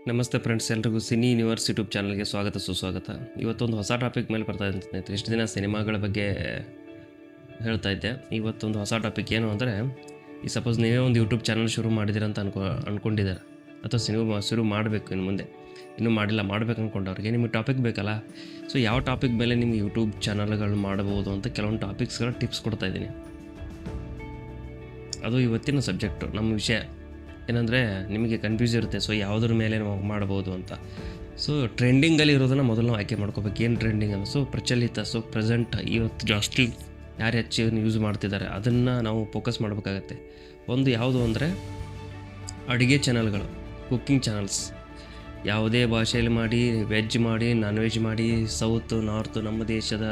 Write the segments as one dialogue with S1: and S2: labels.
S1: ನಮಸ್ತೆ ಫ್ರೆಂಡ್ಸ್, ಎಲ್ರಿಗೂ cine universe YouTube ಚಾನಲ್ಗೆ ಸ್ವಾಗತ ಸುಸ್ವಾಗತ. ಇವತ್ತೊಂದು ಹೊಸ ಟಾಪಿಕ್ ಮೇಲೆ ಬರ್ತಾ ಇದ್ದೀನಿ ಸ್ನೇಹಿತರೆ. ಇಷ್ಟು ದಿನ ಸಿನಿಮಾಗಳ ಬಗ್ಗೆ ಹೇಳ್ತಾ ಇದ್ದೆ. ಇವತ್ತೊಂದು ಹೊಸ ಟಾಪಿಕ್ ಏನು ಅಂದರೆ, ಈ ಸಪೋಸ್ ನೀವೇ ಒಂದು ಯೂಟ್ಯೂಬ್ ಚಾನಲ್ ಶುರು ಮಾಡಿದ್ದೀರ ಅಂತ ಅಂದ್ಕೊಂಡಿದ್ದಾರೆ, ಅಥವಾ ಸಿನಿಮಾ ಶುರು ಮಾಡಬೇಕು ಇನ್ನು ಮುಂದೆ, ಇನ್ನೂ ಮಾಡಿಲ್ಲ, ಮಾಡಬೇಕು ಅಂದ್ಕೊಂಡವ್ರಿಗೆ ನಿಮಗೆ ಟಾಪಿಕ್ ಬೇಕಲ್ಲ. ಸೊ ಯಾವ ಟಾಪಿಕ್ ಮೇಲೆ ನಿಮ್ಗೆ ಯೂಟ್ಯೂಬ್ ಚಾನಲ್ಗಳು ಮಾಡ್ಬೋದು ಅಂತ ಕೆಲವೊಂದು ಟಾಪಿಕ್ಸ್ಗಳ ಟಿಪ್ಸ್ ಕೊಡ್ತಾ ಇದ್ದೀನಿ. ಅದು ಇವತ್ತಿನ ಸಬ್ಜೆಕ್ಟು, ನಮ್ಮ ವಿಷಯ ಏನಂದರೆ ನಿಮಗೆ ಕನ್ಫ್ಯೂಸ್ ಇರುತ್ತೆ. ಸೊ ಯಾವುದ್ರ ಮೇಲೆ ನಾವು ಮಾಡ್ಬೋದು ಅಂತ. ಸೊ ಟ್ರೆಂಡಿಂಗಲ್ಲಿ ಇರೋದನ್ನು ಮೊದಲು ನಾವು ಆಯ್ಕೆ ಮಾಡ್ಕೋಬೇಕು. ಏನು ಟ್ರೆಂಡಿಂಗ್ ಅಂತ, ಸೊ ಪ್ರಚಲಿತ, ಸೊ ಪ್ರೆಸೆಂಟ್, ಇವತ್ತು ಜಾಸ್ತಿ ಯಾರು ಹೆಚ್ಚು ಯೂಸ್ ಮಾಡ್ತಿದ್ದಾರೆ ಅದನ್ನು ನಾವು ಫೋಕಸ್ ಮಾಡಬೇಕಾಗತ್ತೆ. ಒಂದು ಯಾವುದು ಅಂದರೆ ಅಡುಗೆ ಚಾನಲ್ಗಳು, ಕುಕ್ಕಿಂಗ್ ಚಾನಲ್ಸ್. ಯಾವುದೇ ಭಾಷೆಯಲ್ಲಿ ಮಾಡಿ, ವೆಜ್ ಮಾಡಿ, ನಾನ್ ವೆಜ್ ಮಾಡಿ, ಸೌತು ನಾರ್ತು, ನಮ್ಮ ದೇಶದ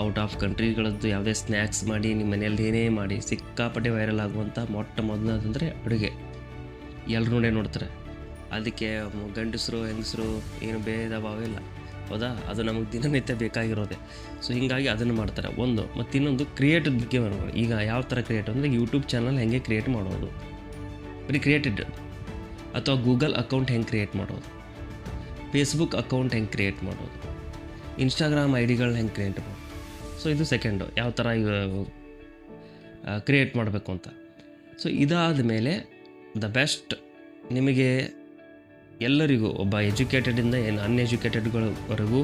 S1: ಔಟ್ ಆಫ್ ಕಂಟ್ರಿಗಳದ್ದು ಯಾವುದೇ ಸ್ನ್ಯಾಕ್ಸ್ ಮಾಡಿ, ನಿಮ್ಮ ಮನೆಯಲ್ಲಿ ಏನೇ ಮಾಡಿ ಸಿಕ್ಕಾಪಟ್ಟೆ ವೈರಲ್ ಆಗುವಂಥ ಮೊಟ್ಟ ಮೊದಲನೇದಂದರೆ ಅಡುಗೆ. ಎಲ್ಲರೂ ನೋಡ್ತಾರೆ. ಅದಕ್ಕೆ ಗಂಡಸರು ಹೆಂಗಸರು ಏನು ಭೇದ ಭಾವ ಇಲ್ಲ, ಹೌದಾ? ಅದು ನಮಗೆ ದಿನನಿತ್ಯ ಬೇಕಾಗಿರೋದೆ. ಸೊ ಹೀಗಾಗಿ ಅದನ್ನು ಮಾಡ್ತಾರೆ. ಒಂದು ಮತ್ತು ಇನ್ನೊಂದು ಕ್ರಿಯೇಟಿವ್ ಬಗ್ಗೆ ಮಾಡೋದು. ಈಗ ಯಾವ ಥರ ಕ್ರಿಯೇಟಿವ್ ಅಂದರೆ, ಯೂಟ್ಯೂಬ್ ಚಾನಲ್ ಹೆಂಗೆ ಕ್ರಿಯೇಟ್ ಮಾಡೋದು, ಬರೀ ಕ್ರಿಯೇಟೆಡ್, ಅಥವಾ ಗೂಗಲ್ ಅಕೌಂಟ್ ಹೆಂಗೆ ಕ್ರಿಯೇಟ್ ಮಾಡೋದು, ಫೇಸ್ಬುಕ್ ಅಕೌಂಟ್ ಹೆಂಗೆ ಕ್ರಿಯೇಟ್ ಮಾಡೋದು, ಇನ್ಸ್ಟಾಗ್ರಾಮ್ ಐ ಡಿಗಳನ್ನ ಹೆಂಗೆ ಕ್ರಿಯೇಟ್ ಮಾಡೋದು. ಸೊ ಇದು ಸೆಕೆಂಡು, ಯಾವ ಥರ ಕ್ರಿಯೇಟ್ ಮಾಡಬೇಕು ಅಂತ. ಸೊ ಇದಾದ ಮೇಲೆ ದ ಬೆಸ್ಟ್, ನಿಮಗೆ ಎಲ್ಲರಿಗೂ, ಒಬ್ಬ ಎಜುಕೇಟೆಡಿಂದ ಏನು ಅನ್ಎಜುಕೇಟೆಡ್ಗಳವರೆಗೂ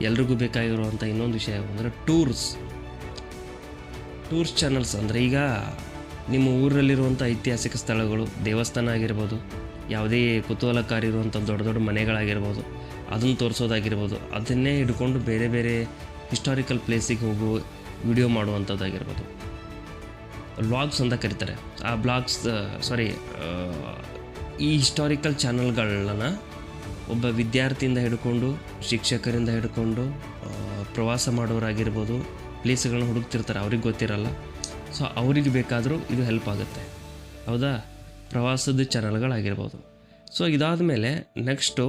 S1: ಎಲ್ರಿಗೂ ಬೇಕಾಗಿರುವಂಥ ಇನ್ನೊಂದು ವಿಷಯ ಅಂದರೆ ಟೂರ್ಸ್ ಚಾನಲ್ಸ್. ಅಂದರೆ ಈಗ ನಿಮ್ಮ ಊರಲ್ಲಿರುವಂಥ ಐತಿಹಾಸಿಕ ಸ್ಥಳಗಳು, ದೇವಸ್ಥಾನ ಆಗಿರ್ಬೋದು, ಯಾವುದೇ ಕುತೂಹಲಕಾರಿ ಇರುವಂಥ ದೊಡ್ಡ ದೊಡ್ಡ ಮನೆಗಳಾಗಿರ್ಬೋದು, ಅದನ್ನು ತೋರಿಸೋದಾಗಿರ್ಬೋದು, ಅದನ್ನೇ ಹಿಡ್ಕೊಂಡು ಬೇರೆ ಬೇರೆ ಹಿಸ್ಟಾರಿಕಲ್ ಪ್ಲೇಸಿಗೆ ಹೋಗೋ ವಿಡಿಯೋ ಮಾಡುವಂಥದ್ದಾಗಿರ್ಬೋದು. ವ್ಲಾಗ್ಸ್ ಅಂತ ಕರೀತಾರೆ. ಆ ಬ್ಲಾಗ್ಸ್ ಈ ಹಿಸ್ಟಾರಿಕಲ್ ಚಾನಲ್ಗಳನ್ನ ಒಬ್ಬ ವಿದ್ಯಾರ್ಥಿಯಿಂದ ಹಿಡ್ಕೊಂಡು, ಶಿಕ್ಷಕರಿಂದ ಹಿಡ್ಕೊಂಡು, ಪ್ರವಾಸ ಮಾಡೋರಾಗಿರ್ಬೋದು, ಪ್ಲೇಸ್ಗಳನ್ನ ಹುಡುಕ್ತಿರ್ತಾರೆ, ಅವ್ರಿಗೆ ಗೊತ್ತಿರಲ್ಲ. ಸೊ ಅವ್ರಿಗೆ ಬೇಕಾದರೂ ಇದು ಹೆಲ್ಪ್ ಆಗುತ್ತೆ, ಹೌದಾ? ಪ್ರವಾಸದ ಚಾನಲ್ಗಳಾಗಿರ್ಬೋದು. ಸೊ ಇದಾದ ಮೇಲೆ ನೆಕ್ಸ್ಟು,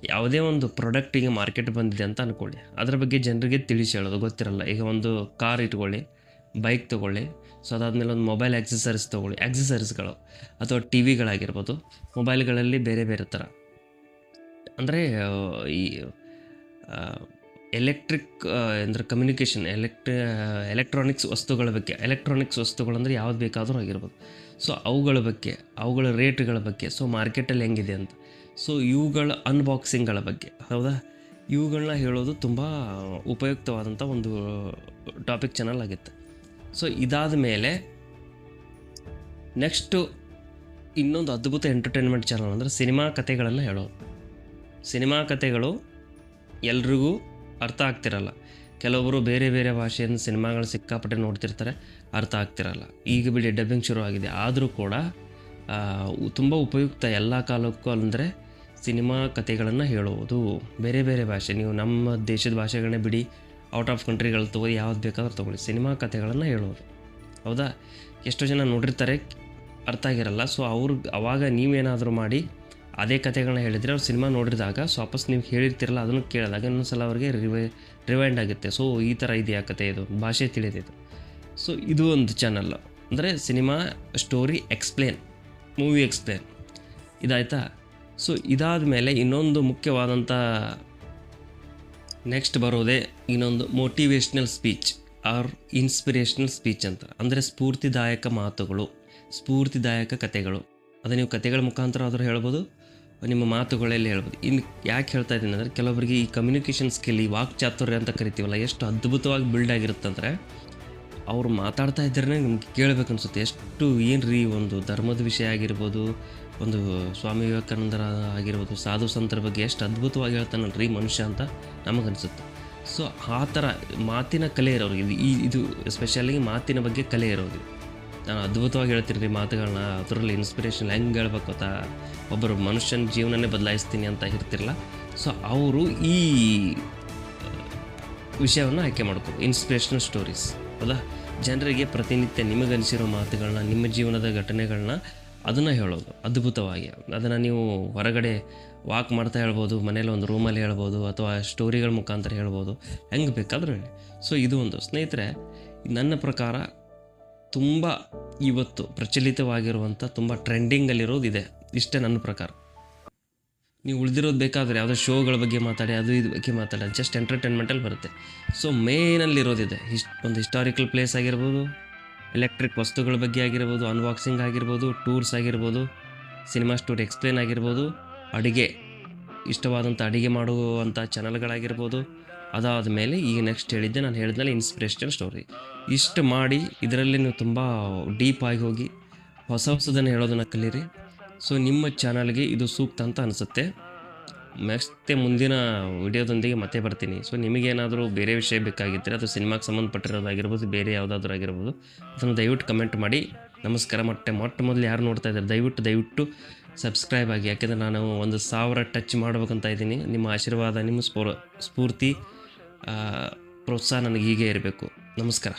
S1: ಯಾವುದೇ ಒಂದು ಪ್ರಾಡಕ್ಟ್ ಈಗ ಮಾರ್ಕೆಟ್ ಬಂದಿದೆ ಅಂತ ಅಂದ್ಕೊಳ್ಳಿ, ಅದರ ಬಗ್ಗೆ ಜನರಿಗೆ ತಿಳಿಸಿ ಹೇಳೋದು ಗೊತ್ತಿರಲ್ಲ. ಈಗ ಒಂದು ಕಾರ್ ಇಟ್ಕೊಳ್ಳಿ, ಬೈಕ್ ತೊಗೊಳ್ಳಿ, ಸೊ ಅದಾದಮೇಲೆ ಒಂದು ಮೊಬೈಲ್ ಆಕ್ಸೆಸರೀಸ್ಗಳು, ಅಥವಾ ಟಿ ವಿಗಳಾಗಿರ್ಬೋದು, ಮೊಬೈಲ್ಗಳಲ್ಲಿ ಬೇರೆ ಬೇರೆ ಥರ. ಅಂದರೆ ಈ ಎಲೆಕ್ಟ್ರಿಕ್ ಅಂದರೆ ಕಮ್ಯುನಿಕೇಷನ್, ಎಲೆಕ್ಟ್ರಾನಿಕ್ಸ್ ವಸ್ತುಗಳ ಬಗ್ಗೆ. ಎಲೆಕ್ಟ್ರಾನಿಕ್ಸ್ ವಸ್ತುಗಳಂದರೆ ಯಾವ್ದು ಬೇಕಾದರೂ ಆಗಿರ್ಬೋದು. ಸೊ ಅವುಗಳ ಬಗ್ಗೆ, ಅವುಗಳ ರೇಟ್ಗಳ ಬಗ್ಗೆ, ಸೊ ಮಾರ್ಕೆಟಲ್ಲಿ ಹೆಂಗಿದೆ ಅಂತ, ಸೊ ಇವುಗಳ ಅನ್ಬಾಕ್ಸಿಂಗ್ಗಳ ಬಗ್ಗೆ, ಹೌದಾ? ಇವುಗಳನ್ನ ಹೇಳೋದು ತುಂಬ ಉಪಯುಕ್ತವಾದಂಥ ಒಂದು ಟಾಪಿಕ್ ಚಾನಲ್ ಆಗಿತ್ತು. ಸೊ ಇದಾದ ಮೇಲೆ ನೆಕ್ಸ್ಟು ಇನ್ನೊಂದು ಅದ್ಭುತ ಎಂಟರ್ಟೈನ್ಮೆಂಟ್ ಚಾನಲ್ ಅಂದರೆ ಸಿನಿಮಾ ಕಥೆಗಳನ್ನು ಹೇಳೋದು. ಸಿನಿಮಾ ಕಥೆಗಳು ಎಲ್ರಿಗೂ ಅರ್ಥ ಆಗ್ತಿರಲ್ಲ. ಕೆಲವೊಬ್ಬರು ಬೇರೆ ಬೇರೆ ಭಾಷೆಯಿಂದ ಸಿನಿಮಾಗಳು ಸಿಕ್ಕಾಪಟ್ಟೆ ನೋಡ್ತಿರ್ತಾರೆ, ಅರ್ಥ ಆಗ್ತಿರಲ್ಲ. ಈಗ ಬಿಡಿ ಡಬ್ಬಿಂಗ್ ಶುರು ಆಗಿದೆ, ಆದರೂ ಕೂಡ ತುಂಬ ಉಪಯುಕ್ತ ಎಲ್ಲ ಕಾಲಕ್ಕೂ. ಅಂದರೆ ಸಿನಿಮಾ ಕಥೆಗಳನ್ನು ಹೇಳುವುದು ಬೇರೆ ಬೇರೆ ಭಾಷೆ, ನೀವು ನಮ್ಮ ದೇಶದ ಭಾಷೆಗಳನ್ನೇ ಬಿಡಿ, ಔಟ್ ಆಫ್ ಕಂಟ್ರಿಗಳು ತೊಗೊಳ್ಳಿ, ಯಾವ್ದು ಬೇಕಾದ್ರೂ ತೊಗೊಳ್ಳಿ, ಸಿನಿಮಾ ಕಥೆಗಳನ್ನು ಹೇಳೋದು, ಹೌದಾ? ಎಷ್ಟೋ ಜನ ನೋಡಿರ್ತಾರೆ, ಅರ್ಥ ಆಗಿರಲ್ಲ. ಸೊ ಅವಾಗ ನೀವೇನಾದರೂ ಮಾಡಿ ಅದೇ ಕಥೆಗಳನ್ನ ಹೇಳಿದರೆ, ಅವ್ರು ಸಿನಿಮಾ ನೋಡಿದಾಗ ಸೊ ವಾಪಸ್ ನೀವು ಹೇಳಿರ್ತಿರಲ್ಲ, ಅದನ್ನು ಕೇಳಿದಾಗ ಇನ್ನೊಂದು ಸಲ ಅವ್ರಿಗೆ ರಿವೈಂಡ್ ಆಗುತ್ತೆ. ಸೊ ಈ ಥರ ಇದೆಯಾ ಕಥೆ, ಇದು ಭಾಷೆ ತಿಳಿದಿದೆ. ಸೊ ಇದು ಒಂದು ಚಾನಲ್ ಅಂದರೆ cinema story explain, movie explain, ಇದಾಯಿತಾ? ಸೊ ಇದಾದ ಮೇಲೆ ಇನ್ನೊಂದು ಮುಖ್ಯವಾದಂಥ ನೆಕ್ಸ್ಟ್ ಬರೋದೇ ಇನ್ನೊಂದು motivational speech or inspirational speech ಅಂತ. ಅಂದರೆ ಸ್ಫೂರ್ತಿದಾಯಕ ಮಾತುಗಳು, ಸ್ಫೂರ್ತಿದಾಯಕ ಕಥೆಗಳು. ಅದು ನೀವು ಕಥೆಗಳ ಮುಖಾಂತರ ಆದರೂ ಹೇಳ್ಬೋದು, ನಿಮ್ಮ ಮಾತುಗಳಲ್ಲಿ ಹೇಳ್ಬೋದು. ಇನ್ನು ಯಾಕೆ ಹೇಳ್ತಾ ಇದ್ದೀನಿ ಅಂದರೆ, ಕೆಲವೊಬ್ಬರಿಗೆ ಈ ಕಮ್ಯುನಿಕೇಷನ್ ಸ್ಕಿಲ್, ಈ ವಾಕ್ಚಾತುರ್ಯ ಅಂತ ಕರಿತೀವಲ್ಲ, ಎಷ್ಟು ಅದ್ಭುತವಾಗಿ ಬಿಲ್ಡ್ ಆಗಿರುತ್ತಂದರೆ, ಅವರು ಮಾತಾಡ್ತಾ ಇದ್ದರೆ ನಿಮ್ಗೆ ಕೇಳಬೇಕು ಅನಿಸುತ್ತೆ. ಎಷ್ಟು ಏನು ರೀ, ಒಂದು ಧರ್ಮದ ವಿಷಯ ಆಗಿರ್ಬೋದು, ಒಂದು ಸ್ವಾಮಿ ವಿವೇಕಾನಂದರ ಆಗಿರ್ಬೋದು, ಸಾಧು ಸಂತರ ಬಗ್ಗೆ ಎಷ್ಟು ಅದ್ಭುತವಾಗಿ ಹೇಳ್ತಾನಲ್ರಿ ಮನುಷ್ಯ ಅಂತ ನಮಗನ್ಸುತ್ತೆ. ಸೊ ಆ ಥರ ಮಾತಿನ ಕಲೆ ಇರೋರು, ಇದು ಎಸ್ಪೆಷಲಿ ಮಾತಿನ ಬಗ್ಗೆ ಕಲೆ ಇರೋದು. ನಾನು ಅದ್ಭುತವಾಗಿ ಹೇಳ್ತೀನಿ ರೀ ಮಾತುಗಳನ್ನ, ಅದರಲ್ಲಿ ಇನ್ಸ್ಪಿರೇಷನ್ ಹೆಂಗೆ ಹೇಳ್ಬೇಕು ಅಂತ, ಒಬ್ಬರು ಮನುಷ್ಯನ ಜೀವನನೇ ಬದಲಾಯಿಸ್ತೀನಿ ಅಂತ ಇರ್ತಿರಲ್ಲ. ಸೊ ಅವರು ಈ ವಿಷಯವನ್ನು ಆಯ್ಕೆ ಮಾಡ್ಕೋದು, ಇನ್ಸ್ಪಿರೇಷನಲ್ ಸ್ಟೋರೀಸ್, ಹೌದಾ? ಜನರಿಗೆ ಪ್ರತಿನಿತ್ಯ ನಿಮಗನಿಸಿರೋ ಮಾತುಗಳನ್ನ, ನಿಮ್ಮ ಜೀವನದ ಘಟನೆಗಳನ್ನ ಅದನ್ನು ಹೇಳೋದು ಅದ್ಭುತವಾಗಿ. ಅದನ್ನು ನೀವು ಹೊರಗಡೆ ವಾಕ್ ಮಾಡ್ತಾ ಹೇಳ್ಬೋದು, ಮನೇಲಿ ಒಂದು ರೂಮಲ್ಲಿ ಹೇಳ್ಬೋದು, ಅಥವಾ ಸ್ಟೋರಿಗಳ ಮುಖಾಂತರ ಹೇಳ್ಬೋದು, ಹೆಂಗೆ ಬೇಕಾದರೂ ಹೇಳಿ. ಸೊ ಇದು ಒಂದು ಸ್ನೇಹಿತರೆ, ನನ್ನ ಪ್ರಕಾರ ತುಂಬ ಇವತ್ತು ಪ್ರಚಲಿತವಾಗಿರುವಂಥ ತುಂಬ ಟ್ರೆಂಡಿಂಗಲ್ಲಿರೋದಿದೆ ಇಷ್ಟೇ ನನ್ನ ಪ್ರಕಾರ. ನೀವು ಉಳಿದಿರೋದು ಬೇಕಾದರೆ ಯಾವುದೋ ಶೋಗಳ ಬಗ್ಗೆ ಮಾತಾಡಿ, ಅದು ಇದು ಬಗ್ಗೆ ಮಾತಾಡಿ, ಜಸ್ಟ್ ಎಂಟರ್ಟೈನ್ಮೆಂಟಲ್ಲಿ ಬರುತ್ತೆ. ಸೊ ಮೇಯ್ನಲ್ಲಿರೋದಿದೆ ಒಂದು ಹಿಸ್ಟಾರಿಕಲ್ ಪ್ಲೇಸ್ ಆಗಿರ್ಬೋದು, ಎಲೆಕ್ಟ್ರಿಕ್ ವಸ್ತುಗಳ ಬಗ್ಗೆ ಆಗಿರ್ಬೋದು, ಅನ್ಬಾಕ್ಸಿಂಗ್ ಆಗಿರ್ಬೋದು, ಟೂರ್ಸ್ ಆಗಿರ್ಬೋದು, ಸಿನಿಮಾ ಸ್ಟೋರಿ ಎಕ್ಸ್ಪ್ಲೇನ್ ಆಗಿರ್ಬೋದು, ಅಡುಗೆ ಇಷ್ಟವಾದಂಥ ಅಡುಗೆ ಮಾಡುವಂಥ ಚಾನಲ್ಗಳಾಗಿರ್ಬೋದು. ಅದಾದ ಮೇಲೆ ಈಗ ನೆಕ್ಸ್ಟ್ ನಾನು ಹೇಳಿದ್ಮೇಲೆ ಇನ್ಸ್ಪಿರೇಷನಲ್ ಸ್ಟೋರಿ ಇಷ್ಟು ಮಾಡಿ ಇದರಲ್ಲಿ ನೀವು ತುಂಬ ಡೀಪಾಗಿ ಹೋಗಿ ಹೊಸದನ್ನು ಹೇಳೋದನ್ನು ಕಲೀರಿ. ಸೊ ನಿಮ್ಮ ಚಾನಲ್ಗೆ ಇದು ಸೂಕ್ತ ಅಂತ ಅನಿಸುತ್ತೆ. ಮತ್ತೆ ಮುಂದಿನ ವಿಡಿಯೋದೊಂದಿಗೆ ಮತ್ತೆ ಬರ್ತೀನಿ. ಸೊ ನಿಮಗೇನಾದರೂ ಬೇರೆ ವಿಷಯ ಬೇಕಾಗಿದ್ದರೆ, ಅದು ಸಿನಿಮಾಗೆ ಸಂಬಂಧಪಟ್ಟಿರೋದಾಗಿರ್ಬೋದು, ಬೇರೆ ಯಾವುದಾದ್ರೂ ಆಗಿರ್ಬೋದು, ಅದನ್ನು ದಯವಿಟ್ಟು ಕಮೆಂಟ್ ಮಾಡಿ. ನಮಸ್ಕಾರ. ಮೊಟ್ಟ ಮೊದಲು ಯಾರು ನೋಡ್ತಾ ಇದ್ದಾರೆ ದಯವಿಟ್ಟು ಸಬ್ಸ್ಕ್ರೈಬ್ ಆಗಿ. ಯಾಕೆಂದರೆ ನಾನು 1000 ಟಚ್ ಮಾಡ್ಬೇಕಂತ ಇದ್ದೀನಿ. ನಿಮ್ಮ ಆಶೀರ್ವಾದ, ನಿಮ್ಮ ಸ್ಫೂರ್ತಿ, ಪ್ರೋತ್ಸಾಹ ನನಗೆ ಹೀಗೆ ಇರಬೇಕು. ನಮಸ್ಕಾರ.